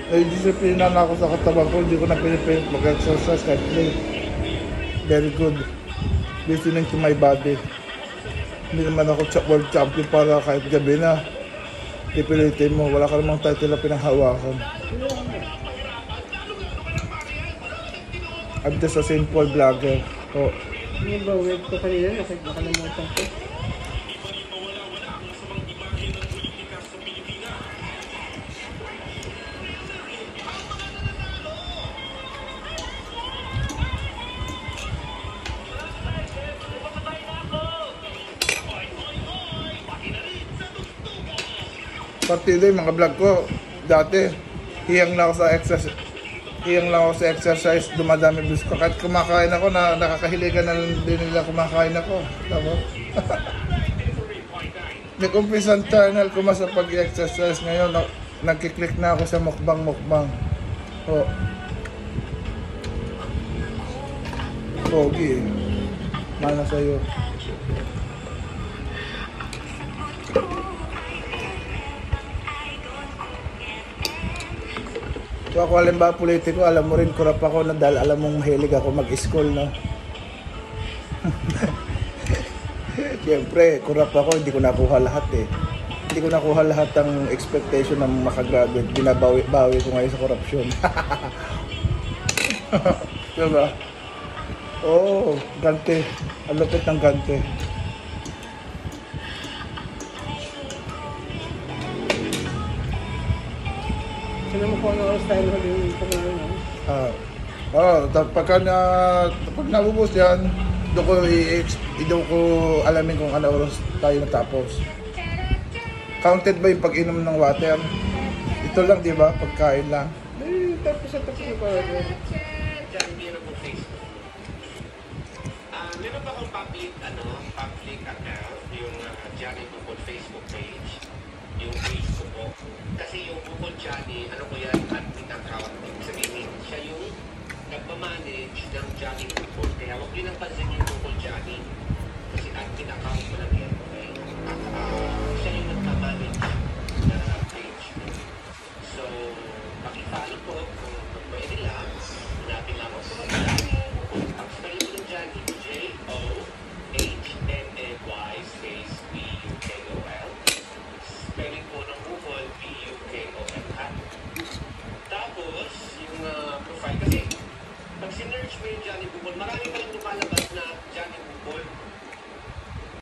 Ay, disiplina na ako sa katawan ko. Hindi ko na pinipilit mag-exercise kahit play. Very good. Listening to my body. Hindi naman ako world champion para kahit gabi na pipilitin mo. Wala ka namang title na pinanghawakan. I'm just a simple vlogger. Oh. Ano ba, wait ko kanina, nakalimutan ko. Partido yung mga vlog ko. Dati, hiyang lang ako sa exercise. Hiyang lang ako sa exercise, dumadami views ko. Kahit kumakain ako, nakakahiligan na din nila kumakain ako. Tapos, nag-umpisa ang channel ko sa pag-exercise ngayon. Nagkiklik na ako sa mukbang. Oh. Pogi. Mana sa'yo. So ako halimbawa politiko, alam mo rin, kurap ako na dahil alam mong mahilig ako mag-school, no? Siyempre, kurap ako, hindi ko nakuha lahat eh. Hindi ko nakuha lahat ng expectation ng makagraduate. Binabawi ko ngayon sa korupsyon. Diba? Oo, gante. Ang lupit ng gante. Sino mo kung ano oras tayo huling kumain, no? Pag nabubos yan, doon ko alamin kung ano oras tayo natapos. Counted ba yung pag-inom ng water? Ito lang, di ba? Pagkain lang. Tapos na pala. Meron ba akong public account, yung Johnny Bukol Facebook page, yung Facebook ko. Kasi yung Bukol Johnny, ano ko yan, admin account. Sabihin, siya yung nagmamanage ng Johnny Bukol. Kaya huwag yun ang pansin yung Bukol Johnny. Kasi admin account ko lang yan, okay? Siya yung nagmamanage na page. So, pakipalo ko kung pwede lang. Hanapin lang ako sa mga Johnny. Ang spelling ko ng Johnny, Johnny space B-U-K-O-L. Spelling po ng Bukol, B-U-K-O-L. Tapos, yung profile, kasi pag sinerge mo yung Johnny Bukol, marami pala